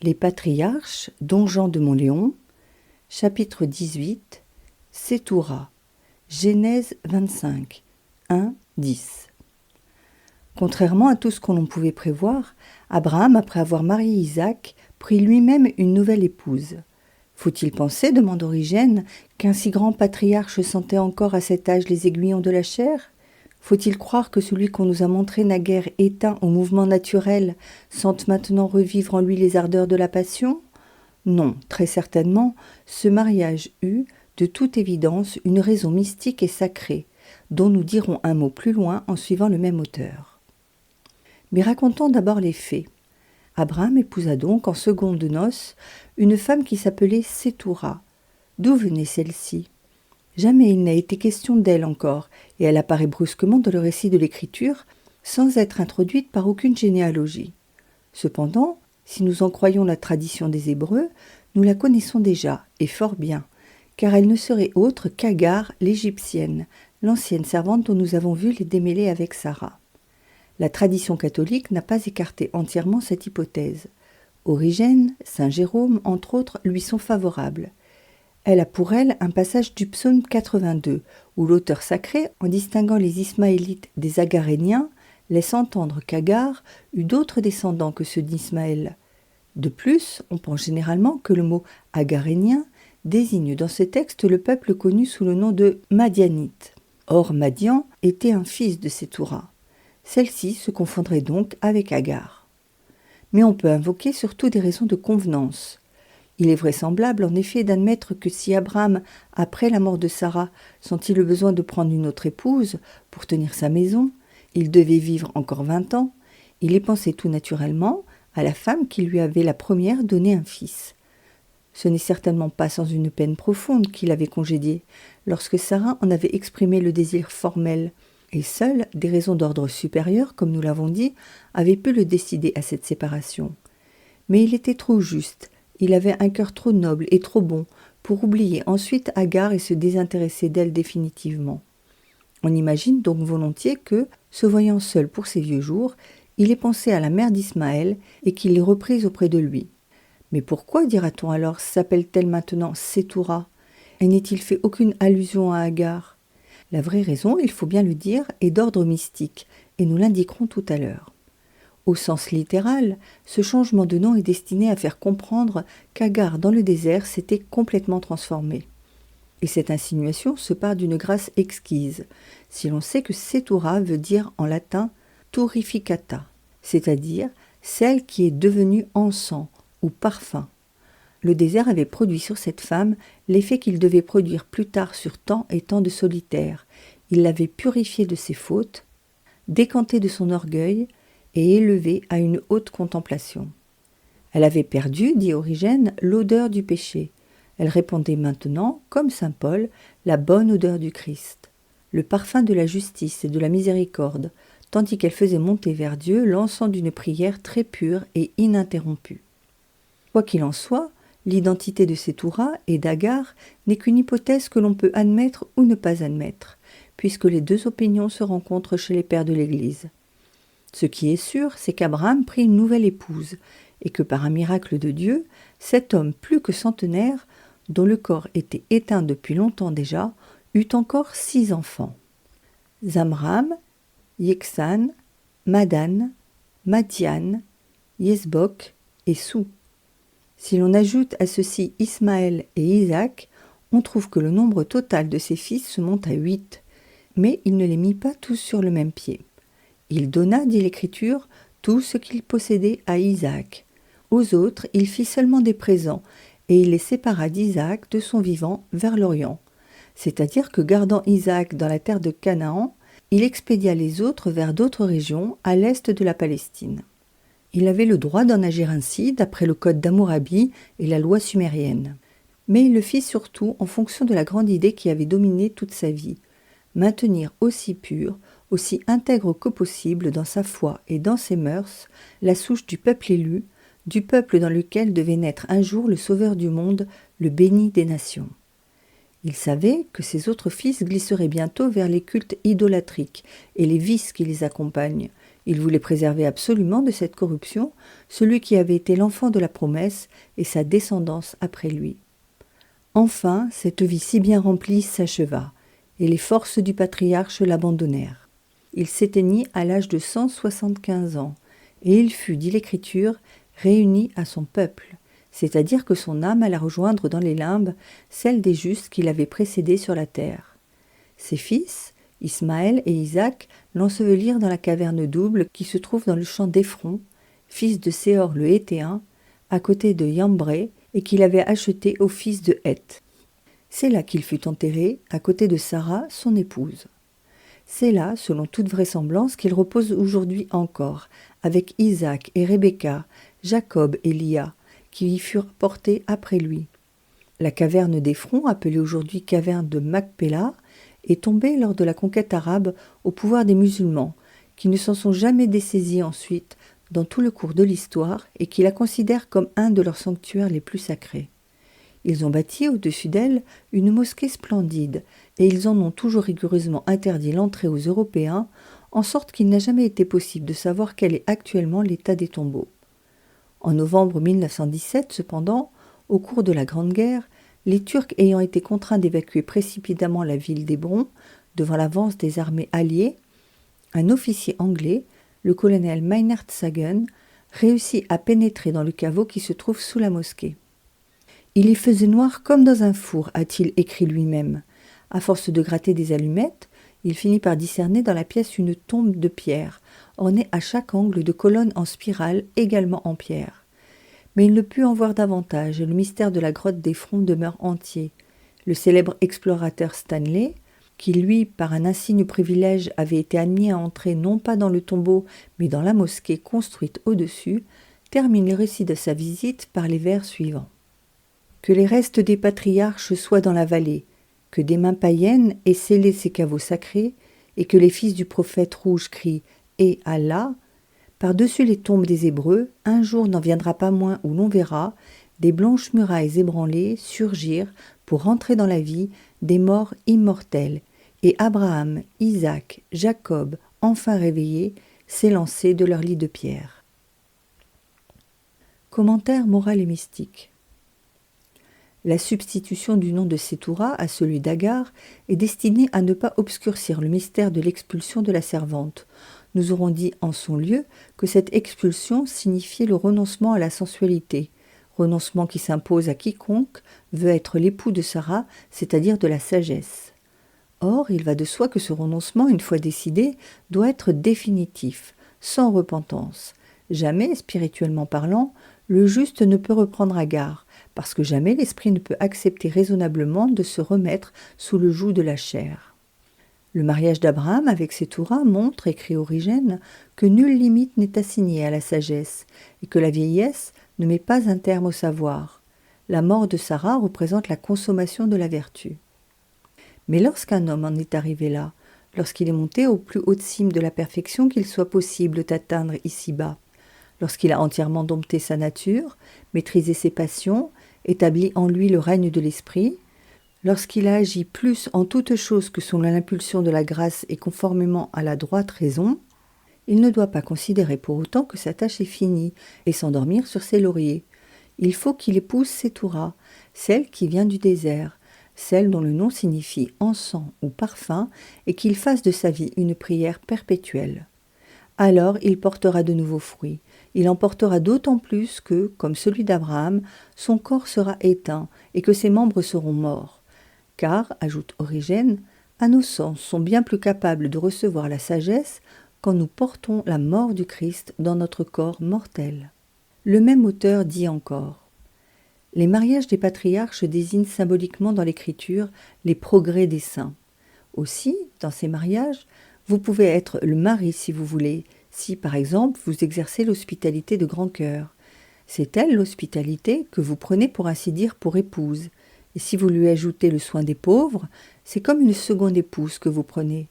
Les patriarches, Don Jean de Montléon, chapitre 18, Sétoura, Genèse 25, 1, 10. Contrairement à tout ce que l'on pouvait prévoir, Abraham, après avoir marié Isaac, prit lui-même une nouvelle épouse. Faut-il penser, demande Origène, qu'un si grand patriarche sentait encore à cet âge les aiguillons de la chair ? Faut-il croire que celui qu'on nous a montré naguère éteint au mouvement naturel sente maintenant revivre en lui les ardeurs de la passion ? Non, très certainement, ce mariage eut, de toute évidence, une raison mystique et sacrée, dont nous dirons un mot plus loin en suivant le même auteur. Mais racontons d'abord les faits. Abraham épousa donc, en seconde noces, une femme qui s'appelait Sétoura. D'où venait celle-ci ? Jamais il n'a été question d'elle encore, et elle apparaît brusquement dans le récit de l'Écriture, sans être introduite par aucune généalogie. Cependant, si nous en croyons la tradition des Hébreux, nous la connaissons déjà, et fort bien, car elle ne serait autre qu'Agar l'Égyptienne, l'ancienne servante dont nous avons vu les démêlés avec Sarah. La tradition catholique n'a pas écarté entièrement cette hypothèse. Origène, saint Jérôme, entre autres, lui sont favorables. Elle a pour elle un passage du psaume 82, où l'auteur sacré, en distinguant les Ismaélites des Agaréniens, laisse entendre qu'Agar eut d'autres descendants que ceux d'Ismaël. De plus, on pense généralement que le mot agarénien désigne dans ce texte le peuple connu sous le nom de Madianites. Or, Madian était un fils de Sétoura. Celle-ci se confondrait donc avec Agar. Mais on peut invoquer surtout des raisons de convenance. Il est vraisemblable en effet d'admettre que si Abraham, après la mort de Sarah, sentit le besoin de prendre une autre épouse pour tenir sa maison, il devait vivre encore 20 ans, il y pensait tout naturellement à la femme qui lui avait la première donné un fils. Ce n'est certainement pas sans une peine profonde qu'il avait congédié, lorsque Sarah en avait exprimé le désir formel, et seules des raisons d'ordre supérieur, comme nous l'avons dit, avaient pu le décider à cette séparation. Mais il était trop juste, il avait un cœur trop noble et trop bon pour oublier ensuite Agar et se désintéresser d'elle définitivement. On imagine donc volontiers que, se voyant seul pour ses vieux jours, il ait pensé à la mère d'Ismaël et qu'il l'ait reprise auprès de lui. Mais pourquoi, dira-t-on alors, s'appelle-t-elle maintenant Sétoura ? Et n'est-il fait aucune allusion à Agar ? La vraie raison, il faut bien le dire, est d'ordre mystique, et nous l'indiquerons tout à l'heure. Au sens littéral, ce changement de nom est destiné à faire comprendre qu'Agar dans le désert s'était complètement transformée. Et cette insinuation se part d'une grâce exquise, si l'on sait que Sétoura veut dire en latin turificata, c'est-à-dire celle qui est devenue encens ou parfum. Le désert avait produit sur cette femme l'effet qu'il devait produire plus tard sur tant et tant de solitaires. Il l'avait purifiée de ses fautes, décantée de son orgueil et élevée à une haute contemplation. Elle avait perdu, dit Origène, l'odeur du péché. Elle répandait maintenant, comme saint Paul, la bonne odeur du Christ, le parfum de la justice et de la miséricorde, tandis qu'elle faisait monter vers Dieu l'encens d'une prière très pure et ininterrompue. Quoi qu'il en soit, l'identité de Sétoura et d'Agar n'est qu'une hypothèse que l'on peut admettre ou ne pas admettre, puisque les deux opinions se rencontrent chez les pères de l'Église. Ce qui est sûr, c'est qu'Abraham prit une nouvelle épouse, et que par un miracle de Dieu, cet homme plus que centenaire, dont le corps était éteint depuis longtemps déjà, eut encore 6 enfants. Zamram, Yeksan, Madan, Madian, Yesbok et Sou. Si l'on ajoute à ceux-ci Ismaël et Isaac, on trouve que le nombre total de ses fils se monte à 8, mais il ne les mit pas tous sur le même pied. Il donna, dit l'Écriture, tout ce qu'il possédait à Isaac. Aux autres, il fit seulement des présents, et il les sépara d'Isaac de son vivant vers l'Orient. C'est-à-dire que, gardant Isaac dans la terre de Canaan, il expédia les autres vers d'autres régions à l'est de la Palestine. Il avait le droit d'en agir ainsi, d'après le code d'Hammurabi et la loi sumérienne. Mais il le fit surtout en fonction de la grande idée qui avait dominé toute sa vie, maintenir aussi pure, aussi intègre que possible dans sa foi et dans ses mœurs, la souche du peuple élu, du peuple dans lequel devait naître un jour le Sauveur du monde, le béni des nations. Il savait que ses autres fils glisseraient bientôt vers les cultes idolâtriques et les vices qui les accompagnent, Il voulait préserver absolument de cette corruption celui qui avait été l'enfant de la promesse et sa descendance après lui. Enfin, cette vie si bien remplie s'acheva, et les forces du patriarche l'abandonnèrent. Il s'éteignit à l'âge de 175 ans, et il fut, dit l'Écriture, réuni à son peuple, c'est-à-dire que son âme alla rejoindre dans les limbes celle des justes qui l'avaient précédé sur la terre. Ses fils, Ismaël et Isaac, l'ensevelirent dans la caverne double qui se trouve dans le champ d'Éphron, fils de Séor le Héthéen, à côté de Yambré, et qu'il avait acheté au fils de Heth. C'est là qu'il fut enterré, à côté de Sarah, son épouse. C'est là, selon toute vraisemblance, qu'il repose aujourd'hui encore, avec Isaac et Rebecca, Jacob et Lia, qui y furent portés après lui. La caverne d'Éphron, appelée aujourd'hui caverne de Macpéla, est tombée lors de la conquête arabe au pouvoir des musulmans, qui ne s'en sont jamais dessaisis ensuite dans tout le cours de l'histoire et qui la considèrent comme un de leurs sanctuaires les plus sacrés. Ils ont bâti au-dessus d'elle une mosquée splendide et ils en ont toujours rigoureusement interdit l'entrée aux Européens, en sorte qu'il n'a jamais été possible de savoir quel est actuellement l'état des tombeaux. En novembre 1917, cependant, au cours de la Grande Guerre, les Turcs ayant été contraints d'évacuer précipitamment la ville d'Hébron devant l'avance des armées alliées, un officier anglais, le colonel Meinhard Sagen, réussit à pénétrer dans le caveau qui se trouve sous la mosquée. Il y faisait noir comme dans un four, a-t-il écrit lui-même. À force de gratter des allumettes, il finit par discerner dans la pièce une tombe de pierre, ornée à chaque angle de colonnes en spirale, également en pierre. Mais il ne put en voir davantage, et le mystère de la grotte d'Éphron demeure entier. Le célèbre explorateur Stanley, qui lui, par un insigne privilège, avait été admis à entrer non pas dans le tombeau, mais dans la mosquée construite au-dessus, termine le récit de sa visite par les vers suivants. Que les restes des patriarches soient dans la vallée, que des mains païennes aient scellé ces caveaux sacrés, et que les fils du prophète rouge crient « Et Allah !» Par-dessus les tombes des Hébreux, un jour n'en viendra pas moins où l'on verra des blanches murailles ébranlées surgir pour rentrer dans la vie des morts immortels, et Abraham, Isaac, Jacob, enfin réveillés, s'élancer de leur lit de pierre. Commentaire moral et mystique. La substitution du nom de Sétoura à celui d'Agar est destinée à ne pas obscurcir le mystère de l'expulsion de la servante. Nous aurons dit en son lieu que cette expulsion signifiait le renoncement à la sensualité, renoncement qui s'impose à quiconque veut être l'époux de Sarah, c'est-à-dire de la sagesse. Or, il va de soi que ce renoncement, une fois décidé, doit être définitif, sans repentance. Jamais, spirituellement parlant, le juste ne peut reprendre Agar, parce que jamais l'esprit ne peut accepter raisonnablement de se remettre sous le joug de la chair. Le mariage d'Abraham avec Sétoura montre, écrit Origène, que nulle limite n'est assignée à la sagesse, et que la vieillesse ne met pas un terme au savoir. La mort de Sarah représente la consommation de la vertu. Mais lorsqu'un homme en est arrivé là, lorsqu'il est monté aux plus hautes cimes de la perfection qu'il soit possible d'atteindre ici-bas, lorsqu'il a entièrement dompté sa nature, maîtrisé ses passions, établi en lui le règne de l'esprit, lorsqu'il a agi plus en toute chose que selon l'impulsion de la grâce et conformément à la droite raison, il ne doit pas considérer pour autant que sa tâche est finie et s'endormir sur ses lauriers. Il faut qu'il épouse Sétoura, celle qui vient du désert, celle dont le nom signifie encens ou parfum, et qu'il fasse de sa vie une prière perpétuelle. Alors il portera de nouveaux fruits. Il en portera d'autant plus que, comme celui d'Abraham, son corps sera éteint et que ses membres seront morts. Car, ajoute Origène, à nos sens sont bien plus capables de recevoir la sagesse quand nous portons la mort du Christ dans notre corps mortel. Le même auteur dit encore : les mariages des patriarches désignent symboliquement dans l'Écriture les progrès des saints. Aussi, dans ces mariages, vous pouvez être le mari si vous voulez, si par exemple vous exercez l'hospitalité de grand cœur. C'est elle l'hospitalité que vous prenez pour ainsi dire pour épouse, et si vous lui ajoutez le soin des pauvres, c'est comme une seconde épouse que vous prenez.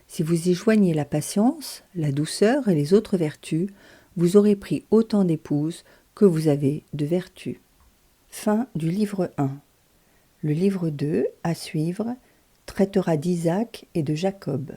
Si vous y joignez la patience, la douceur et les autres vertus, vous aurez pris autant d'épouses que vous avez de vertus. Fin du livre 1. Le livre 2, à suivre, traitera d'Isaac et de Jacob.